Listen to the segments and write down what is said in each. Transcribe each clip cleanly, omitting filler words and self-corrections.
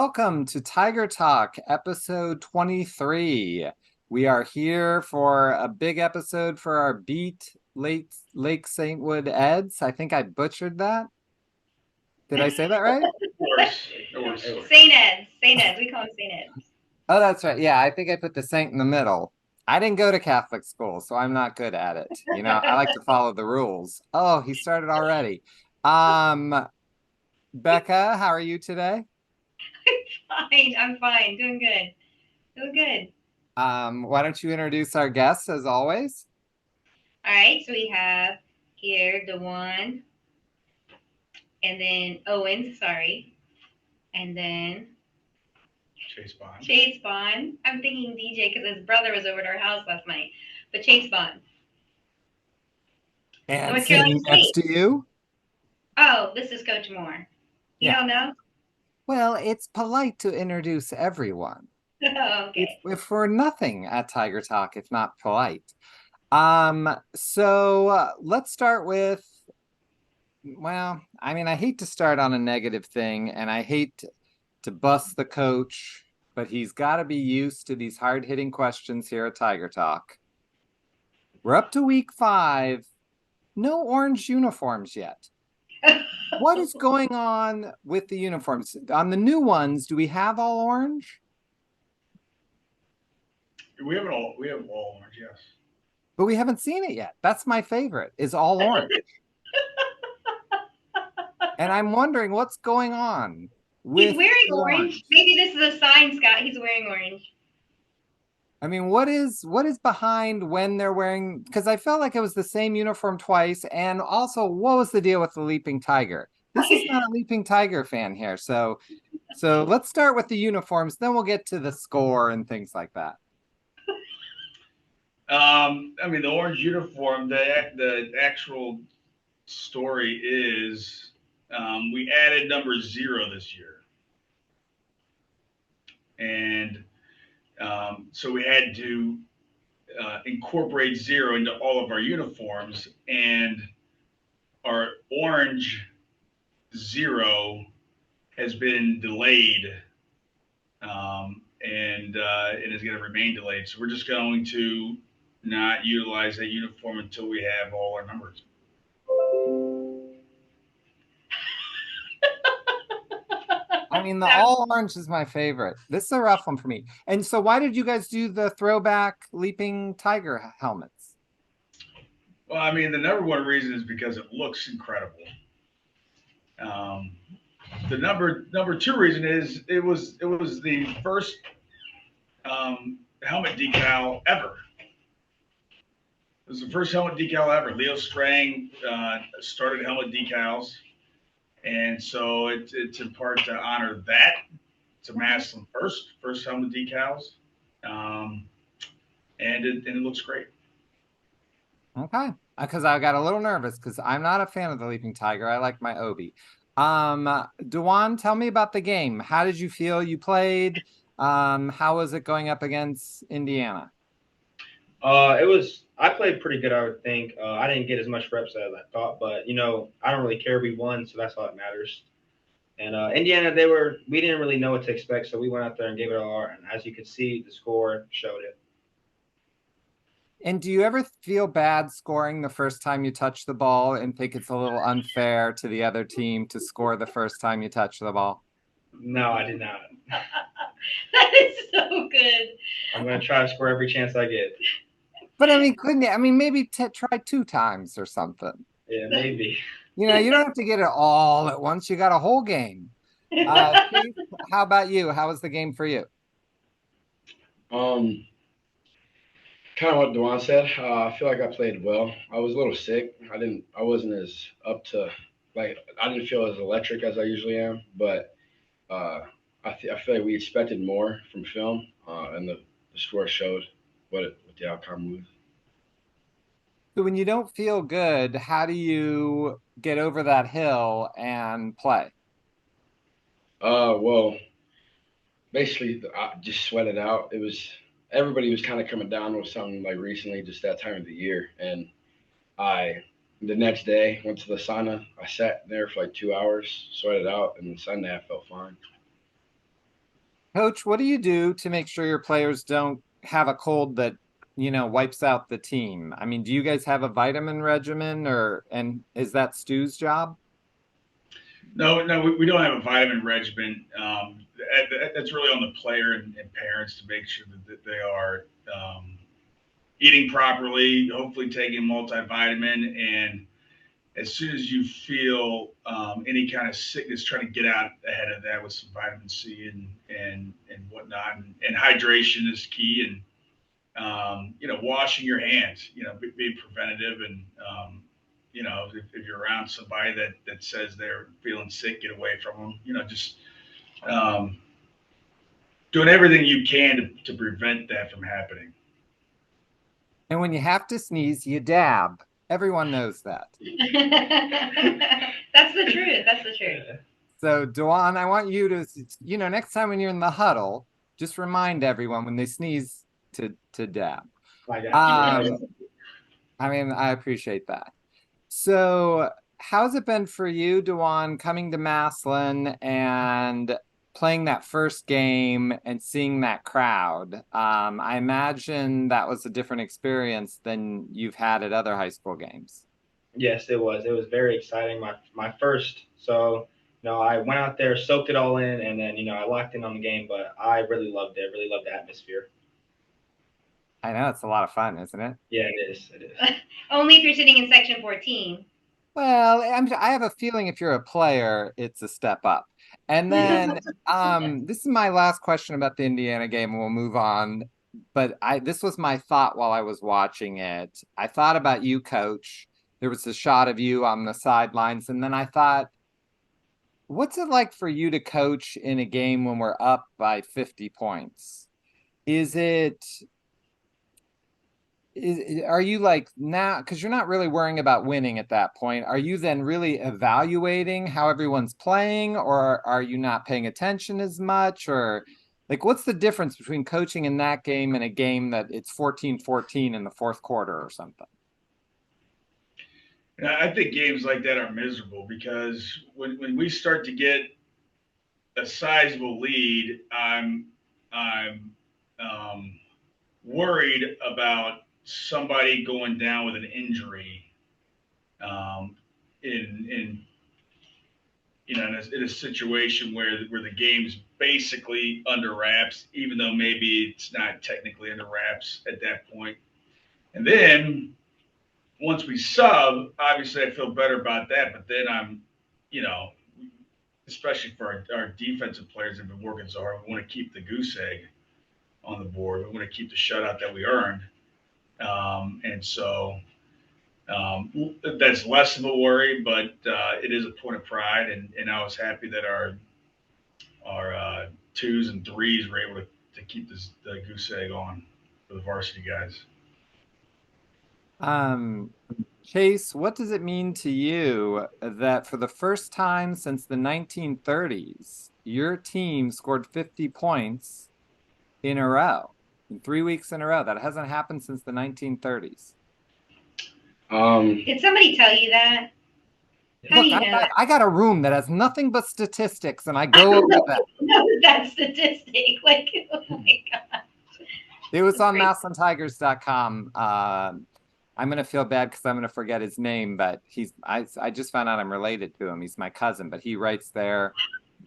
Welcome to Tiger Talk, episode 23. We are here for a big episode for our beat Lake St. Wood Eds. I think I butchered that. Did I say that right? Of course. St. Ed's. St. Ed's. We call him St. Ed's. Oh, that's right. Yeah, I think I put the Saint in the middle. I didn't go to Catholic school, so I'm not good at it. I like to follow the rules. Oh, he started already. Becca, how are you today? Fine. I'm fine. Doing good. Doing good. Why don't you introduce our guests as always? All right. So we have here Daone, and then Owens. Sorry, and then Chase Bond. I'm thinking DJ because his brother was over at our house last night. But Chase Bond. And North Carolina sitting next State. to you? Oh, this is Coach Moore. You don't know? Well, it's polite to introduce everyone. Oh, okay. If we're nothing at Tiger Talk, if not polite. So let's start with, well, I hate to start on a negative thing, and I hate to bust the coach, but he's got to be used to these hard-hitting questions here at Tiger Talk. We're up to week 5. No orange uniforms yet. What is going on with the uniforms? On the new ones, do we have all orange? We have all orange, yes. But we haven't seen it yet. That's my favorite, is all orange. And I'm wondering what's going on with He's wearing orange. Maybe this is a sign, Scott. He's wearing orange. I mean, what is behind when they're wearing, because I felt like it was the same uniform twice. And also, what was the deal with the Leaping Tiger? This is not a Leaping Tiger fan here. So let's start with the uniforms, then we'll get to the score and things like that. The orange uniform, the actual story is we added number 0 this year. And so we had to incorporate 0 into all of our uniforms, and our orange 0 has been delayed, and it is going to remain delayed. So we're just going to not utilize that uniform until we have all our numbers. The all orange is my favorite. This is a rough one for me. And so why did you guys do the throwback Leaping Tiger helmets? Well, the number one reason is because it looks incredible. The number 2 reason is it was the first helmet decal ever. It was the first helmet decal ever. Leo Strang started helmet decals, and so it's in part to honor that. It's a Massillon first helmet decals, and it looks great. Okay, because I got a little nervous because I'm not a fan of the Leaping Tiger. I like my Obi. Daone, tell me about the game. How did you feel you played? How was it going up against Indiana? I played pretty good, I would think. I didn't get as much reps as I thought, but I don't really care. We won, so that's all that matters. And Indiana, we didn't really know what to expect, so we went out there and gave it all. And as you could see, the score showed it. And do you ever feel bad scoring the first time you touch the ball and think it's a little unfair to the other team to score the first time you touch the ball? No, I did not. That is so good. I'm going to try to score every chance I get. But couldn't you? Maybe try 2 times or something. Yeah, maybe. You don't have to get it all at once. You got a whole game. Keith, how about you? How was the game for you? Kind of what Daone said. I feel like I played well. I was a little sick. I wasn't as up to, I didn't feel as electric as I usually am. But I feel like we expected more from film, and the score showed what the outcome was. So when you don't feel good, how do you get over that hill and play? Well, basically, I just sweat it out. Everybody was kind of coming down with something recently, just that time of the year, and the next day went to the sauna. I sat there for 2 hours, sweated out, and Sunday I felt fine. Coach, what do you do to make sure your players don't have a cold that, wipes out the team? I mean, do you guys have a vitamin regimen and is that Stu's job? No, no, we don't have a vitamin regimen. That's really on the player and parents to make sure that they are eating properly, hopefully taking multivitamin, and as soon as you feel any kind of sickness, trying to get out ahead of that with some vitamin C and whatnot. And hydration is key, and washing your hands. Being preventative, and if you're around somebody that says they're feeling sick, get away from them. Just um, doing everything you can to prevent that from happening. And when you have to sneeze, you dab. Everyone knows that. That's the truth. That's the truth. So, Daone, I want you to, next time when you're in the huddle, just remind everyone when they sneeze to dab. I got you. I mean, I appreciate that. So, how's it been for you, Daone, coming to Massillon and playing that first game and seeing that crowd? I imagine that was a different experience than you've had at other high school games. Yes, it was. It was very exciting. My first. So, I went out there, soaked it all in, and then, I locked in on the game, but I really loved it. Really loved the atmosphere. I know it's a lot of fun, isn't it? Yeah, it is. It is. Only if you're sitting in section 14. Well, I have a feeling if you're a player, it's a step up. And then this is my last question about the Indiana game, and we'll move on. But this was my thought while I was watching it. I thought about you, Coach. There was a shot of you on the sidelines, and then I thought, what's it like for you to coach in a game when we're up by 50 points? Are you like now, because you're not really worrying about winning at that point, are you then really evaluating how everyone's playing, or are you not paying attention as much? Or like, what's the difference between coaching in that game and a game that it's 14-14 in the fourth quarter or something? I think games like that are miserable because when we start to get a sizable lead, I'm worried about somebody going down with an injury in in a situation where the game's basically under wraps, even though maybe it's not technically under wraps at that point. And then once we sub, obviously I feel better about that. But then I'm, especially for our defensive players have been working so hard, we want to keep the goose egg on the board. We want to keep the shutout that we earned. And so that's less of a worry, but it is a point of pride. And I was happy that our twos and threes were able to keep the goose egg on for the varsity guys. Chase, what does it mean to you that for the first time since the 1930s, your team scored 50 points in a row, in 3 weeks in a row? That hasn't happened since the 1930s. Did somebody tell you that? How Look, do you know I got a room that has nothing but statistics, and I go over that. No, that statistic. Like, oh my God. It was on MassillonTigers.com. I'm gonna feel bad because I'm gonna forget his name, but I just found out I'm related to him. He's my cousin, but he writes there.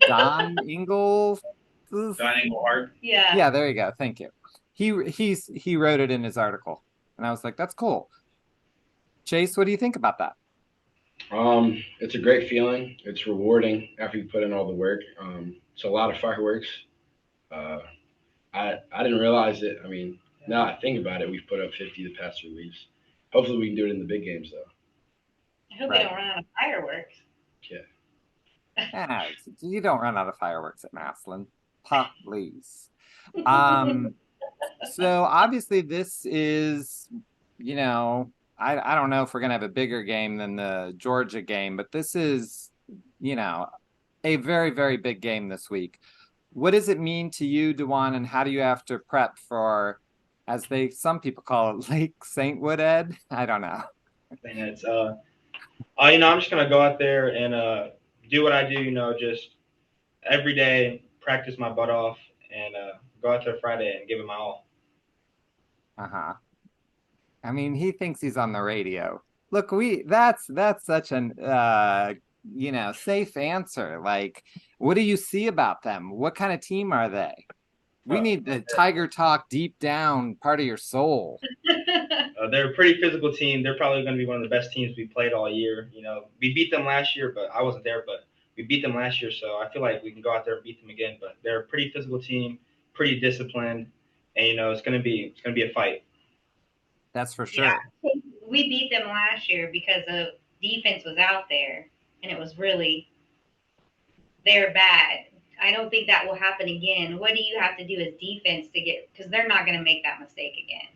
Don Ingle. Don Englehart. Yeah. Yeah, there you go. Thank you. He wrote it in his article, and I was like, that's cool. Chase, what do you think about that? It's a great feeling. It's rewarding after you put in all the work. It's a lot of fireworks. I didn't realize it. I mean, now I think about it, we've put up 50 the past 3 weeks. Hopefully we can do it in the big games, though. I hope they don't run out of fireworks. Yeah, you don't run out of fireworks at Massillon. Please. So obviously this is, I don't know if we're going to have a bigger game than the Georgia game, but this is, a very, very big game this week. What does it mean to you, Daone, and how do you have to prep for, as some people call it, Lake St. Wood, Ed? I don't know. And it's I'm just gonna go out there and do what I do. Just every day practice my butt off and go out there Friday and give it my all. Uh-huh. I mean, he thinks he's on the radio. Look, that's such an safe answer. Like, what do you see about them? What kind of team are they? We need the Tiger Talk deep down part of your soul. They're a pretty physical team. They're probably going to be one of the best teams we played all year. You know, we beat them last year, but I wasn't there. But we beat them last year, so I feel like we can go out there and beat them again. But they're a pretty physical team, pretty disciplined, and it's going to be a fight. That's for sure. Yeah, we beat them last year because of defense was out there, and it was really they're bad. I don't think that will happen again. What do you have to do as defense to get? Because they're not going to make that mistake again.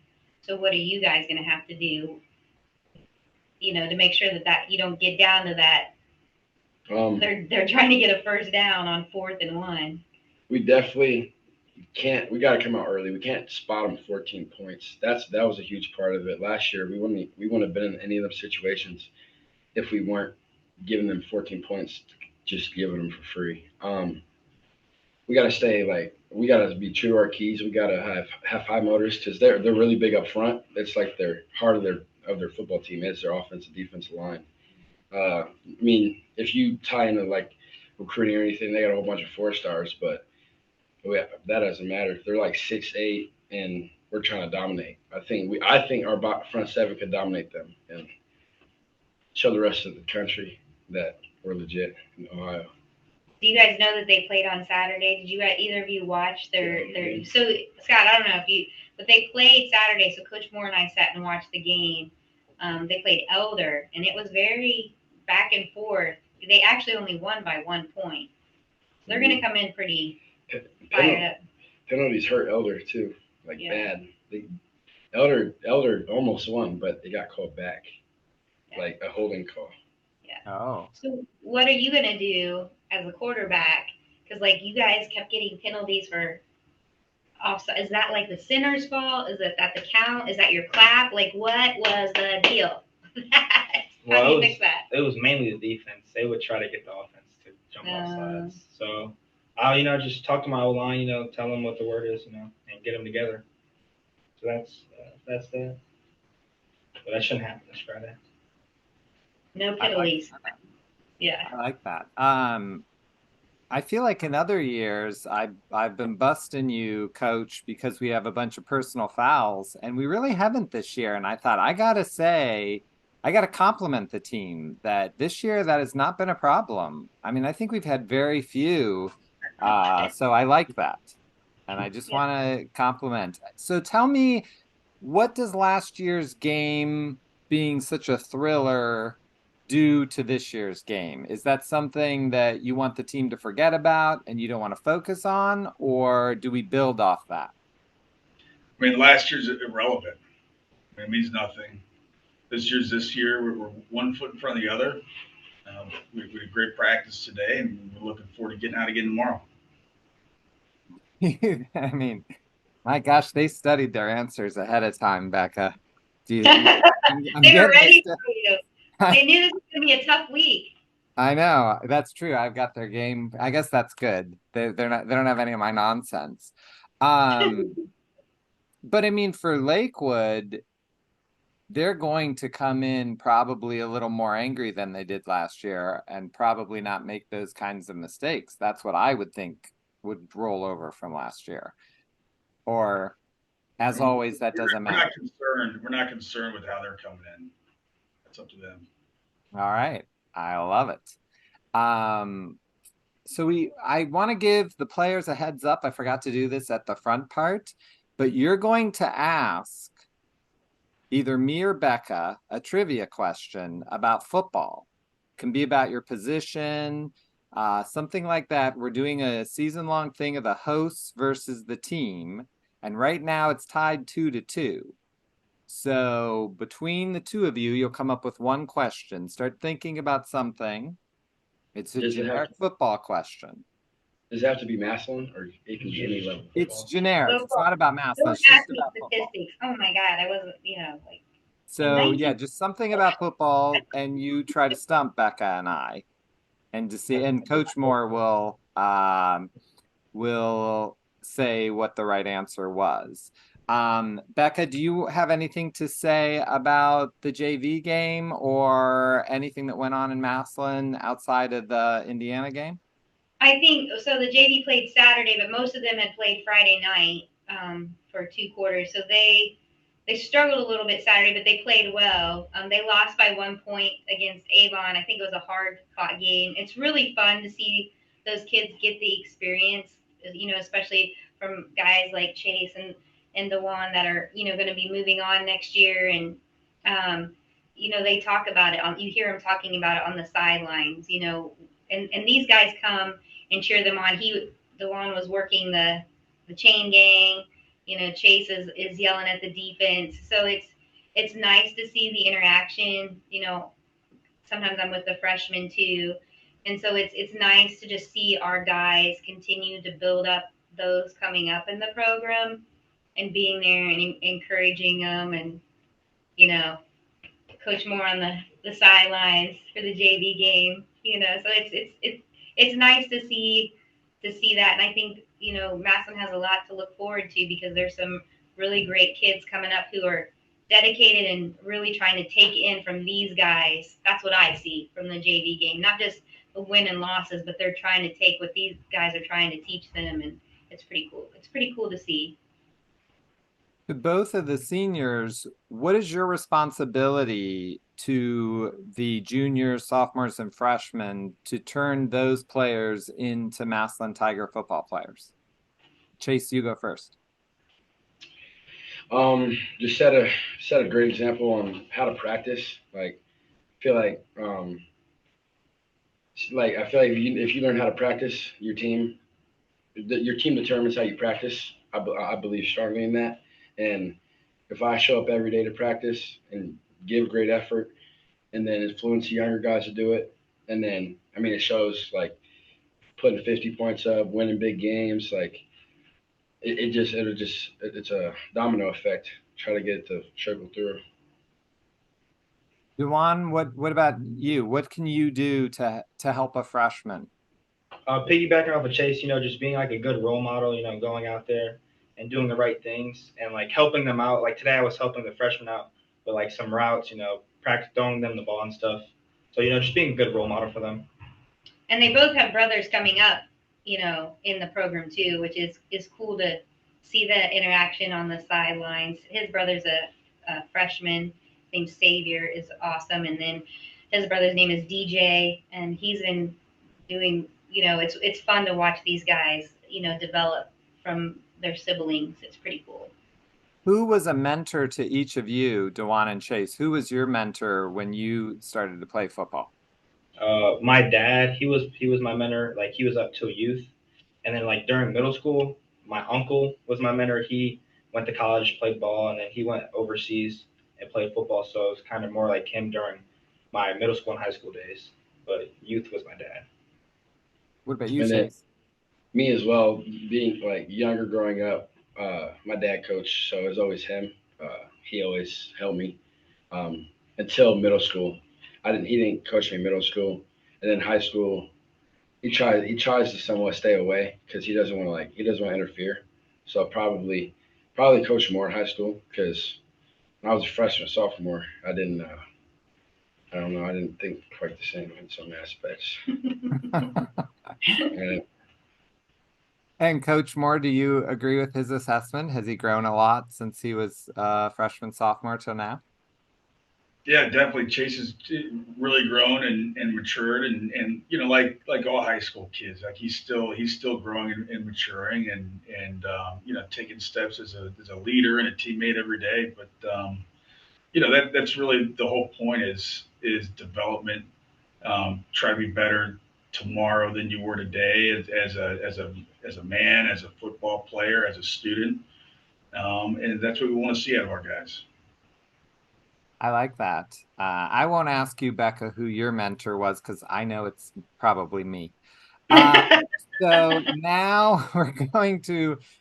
So what are you guys going to have to do? To make sure that you don't get down to that. They're trying to get a first down on 4th and 1. We definitely can't. We got to come out early. We can't spot them 14 points. That was a huge part of it. Last year, we wouldn't have been in any of them situations if we weren't giving them 14 points, just giving them for free. We got to we got to be true to our keys. We got to have high motors because they're really big up front. It's like their heart of their football team is their offensive defensive line. I mean, if you tie into like recruiting or anything, they got a whole bunch of 4-stars, but that doesn't matter. They're like 6'8", and we're trying to dominate. I think our front seven could dominate them and show the rest of the country that we're legit in Ohio. Do you guys know that they played on Saturday? Did you either of you watch their? So Scott, I don't know but they played Saturday. So Coach Moore and I sat and watched the game. They played Elder, and it was very back and forth. They actually only won by 1 point. So they're going to come in pretty fired up. Penalties hurt Elder too, bad. Elder almost won, but they got called back, like a holding call. Yeah. Oh. So what are you going to do as a quarterback? Because you guys kept getting penalties for offside. Is that the center's fault? Is it that the count? Is that your clap? What was the deal? How do you fix that? It was mainly the defense. They would try to get the offense to jump off sides. So I'll just talk to my O-line, tell them what the word is, and get them together. So that's that. But that shouldn't happen this Friday. No penalties. Yeah. I like that. I feel like in other years I've been busting you, Coach, because we have a bunch of personal fouls, and we really haven't this year. And I thought I gotta compliment the team that this year that has not been a problem. I mean, I think we've had very few, so I like that, and I just want to compliment. So tell me, what does last year's game being such a thriller do to this year's game? Is that something that you want the team to forget about and you don't want to focus on, or do we build off that? I mean, last year's irrelevant. It means nothing. This year. We're 1 foot in front of the other. We had great practice today, and we're looking forward to getting out again tomorrow. I mean, my gosh, they studied their answers ahead of time, Becca. They were ready for you. They knew this was going to be a tough week. I know, that's true. I've got their game. I guess that's good. They don't have any of my nonsense. But I mean, for Lakewood, they're going to come in probably a little more angry than they did last year and probably not make those kinds of mistakes. That's what I would think would roll over from last year. Or, as always, that doesn't matter. We're not concerned with how they're coming in. That's up to them. All right. I love it. So I want to give the players a heads up. I forgot to do this at the front part, but you're going to ask either me or Becca a trivia question about football. It can be about your position, something like that. We're doing a season-long thing of the hosts versus the team, and right now it's tied 2-2. So between the two of you, you'll come up with one question. Start thinking about something. It's a generic football question. Does it have to be Massillon, or it can be any level? It's generic. It's not about Massillon. It's just about statistics. Oh my God, I wasn't, So yeah, just something about football, and you try to stump Becca and I, and to see. And Coach Moore will say what the right answer was. Becca, do you have anything to say about the JV game or anything that went on in Massillon outside of the Indiana game? I think so. The JV played Saturday, but most of them had played Friday night for 2 quarters. So they struggled a little bit Saturday, but they played well. They lost by 1 point against Avon. I think it was a hard fought game. It's really fun to see those kids get the experience, especially from guys like Chase and Dewan that are, going to be moving on next year. And, they talk about it you hear them talking about it on the sidelines, and these guys come and cheer them on. Dewan was working the chain gang. Chase is yelling at the defense. So it's nice to see the interaction. Sometimes I'm with the freshmen too. And so it's nice to just see our guys continue to build up those coming up in the program and being there and encouraging them and, Coach Moore on the sidelines for the JV game, so it's nice to see that. And I think, Massillon has a lot to look forward to because there's some really great kids coming up who are dedicated and really trying to take in from these guys. That's what I see from the JV game, not just the win and losses, but they're trying to take what these guys are trying to teach them. And it's pretty cool. It's pretty cool to see. To both of the seniors, what is your responsibility to the juniors, sophomores, and freshmen to turn those players into Massillon Tiger football players? Chase, you go first. Just set a great example on how to practice. Like, I feel like if you learn how to practice your team determines how you practice. I believe strongly in that. And if I show up every day to practice and give great effort, and then influence the younger guys to do it, and then it shows like putting 50 points up, winning big games, like it's a domino effect. Try to get it to trickle through. Dewan, what about you? What can you do to help a freshman? Piggybacking off of Chase, just being like a good role model, going out there and doing the right things and like helping them out. Like today I was helping the freshmen out with like some routes, practice throwing them the ball and stuff. So, just being a good role model for them. And they both have brothers coming up, in the program too, which is cool to see the interaction on the sidelines. His brother's a freshman named Savior, is awesome. And then his brother's name is DJ, and he's been doing, it's fun to watch these guys, develop from their siblings. It's pretty cool. Who was a mentor to each of you, Dewan and Chase? Who was your mentor when you started to play football? My dad, he was my mentor. Like he was up till youth, and then like during middle school, my uncle was my mentor. He went to college, played ball, and then he went overseas and played football. So it was kind of more like him during my middle school and high school days. But youth was my dad. What about you, And Chase? Me as well, being like younger growing up, my dad coached, so it was always him. He always helped me until middle school. He didn't coach me in middle school, and then high school. He tries to somewhat stay away because he doesn't want to interfere. So probably coach more in high school because when I was a freshman, sophomore, I didn't. I don't know. I didn't think quite the same in some aspects. And And Coach Moore, do you agree with his assessment? Has he grown a lot since he was freshman, sophomore till now? Yeah, definitely. Chase has really grown and matured, and like all high school kids, like he's still growing and maturing, and taking steps as a leader and a teammate every day. But that's really the whole point is development. Try to be better tomorrow than you were today as a man, as a football player, as a student, and that's what we want to see out of our guys. I like that. I won't ask you, Becca, who your mentor was because I know it's probably me. So now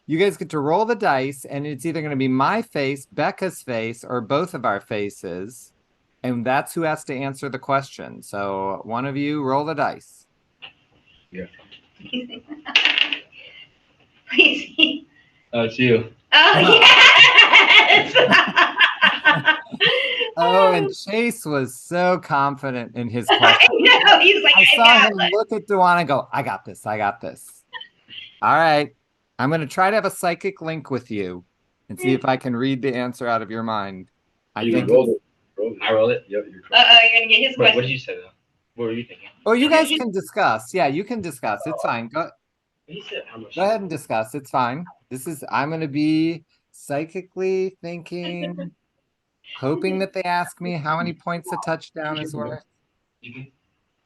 you guys get to roll the dice, and it's either going to be my face, Becca's face, or both of our faces. And that's who has to answer the question. So one of you roll the dice. yeah, Please. Oh, it's you. Oh, yes. Oh, and Chase was so confident in his I question. know. He's like, I I saw got him it. look at Dewan and go, I got this. I got this. All right. I'm going to try to have a psychic link with you and see if I can read the answer out of your mind. I You think rolled it's, it. Rolled it. I rolled it. Yep, you're correct. You're gonna get his What question. did you say though? What were you thinking? oh, you guys can discuss. Yeah, you can discuss. It's fine. He said how much? Go ahead and discuss. It's fine. I'm going to be psychically thinking, hoping that they ask me how many points a touchdown is worth.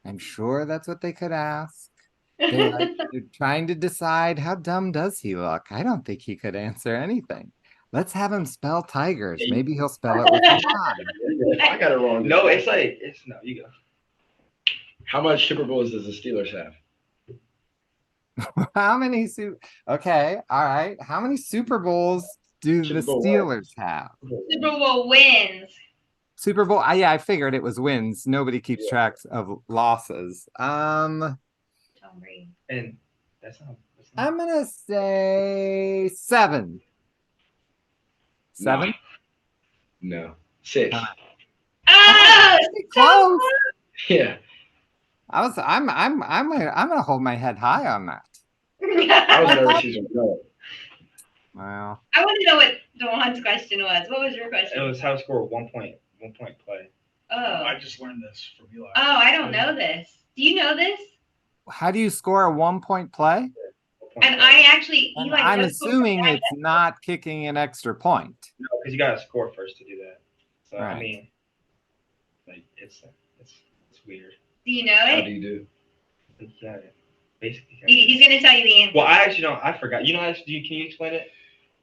I'm sure that's what they could ask. They're trying to decide how dumb does he look. I don't think he could answer anything. Let's have him spell tigers. Maybe he'll spell it with a Y. I got it wrong. No, it's no. You go. How much Super Bowls does the Steelers have? How many Okay, all right. How many Super Bowls do the Super Bowl Steelers have? Super Bowl wins. Super Bowl. Yeah, I figured it was wins. Nobody keeps track of losses. Tom Brady. And that's not. I'm gonna say 7. 7? No. 6. Oh, Close. Yeah. I'm gonna hold my head high on that. I was never season no. Wow. I want to know what Dewan's question was. What was your question? It was how to score a 1 point play. Oh, I just learned this from Eli. I don't know this. Do you know this? How do you score a 1-point play? And I actually, And Eli, I'm just scored assuming that. it's not kicking an extra point. No, because you got to score first to do that. So Right. I mean, like it's weird. Do you know How it? do you do? Like, you gotta basically. He's gonna tell you the answer. Well, I actually don't. I forgot. You know how? Can you explain it?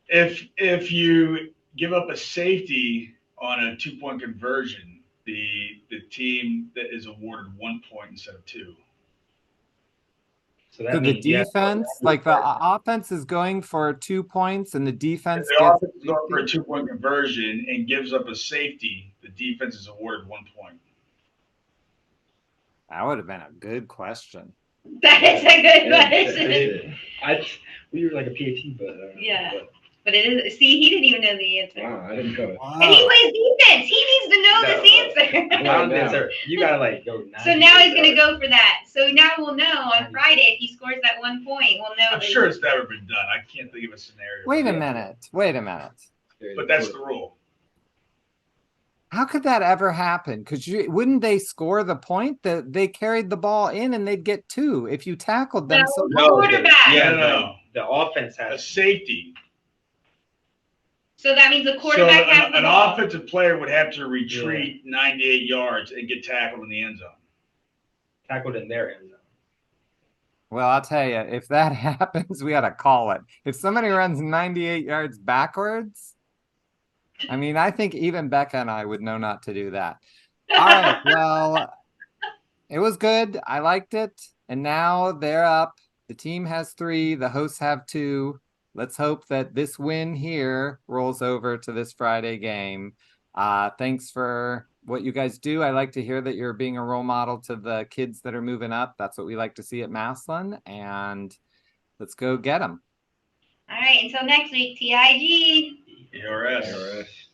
If you give up a safety on a 2-point conversion, the team that is awarded 1 point instead of 2. So that So the means you have to- defense, like the offense is going for 2 points and the If defense the gets offense is going for a 2-point conversion and gives up a safety, the defense is awarded 1 point. That would have been a good question. That is a good Yeah, question. we were like a PAT, but Yeah. but- But it is. See, he didn't even know the answer. Wow, I didn't know it. And he plays defense. He needs to know No. this I answer. don't think so. You gotta like go. So now he's gonna go for that. So now we'll know on Friday if he scores that 1 point. We'll know. I'm that sure it's never been done. I can't think of a scenario. Wait a minute. But that's the rule. How could that ever happen? Because wouldn't they score the point that they carried the ball in and they'd get 2 if you tackled them? No, So quarterback. Yeah, No. The offense A has. safety. So that means the So quarterback has the an ball. offensive player would have to retreat 98 yards and get tackled in the end zone. Tackled in their end zone. Well, I'll tell you, if that happens, we got to call it. If somebody runs 98 yards backwards, I mean, I think even Becca and I would know not to do that. All right, well, it was good. I liked it. And now they're up. The team has 3. The hosts have 2. Let's hope that this win here rolls over to this Friday game. Thanks for what you guys do. I like to hear that you're being a role model to the kids that are moving up. That's what we like to see at Massillon. And let's go get them. All right. Until next week, TIG. ARS. ARS.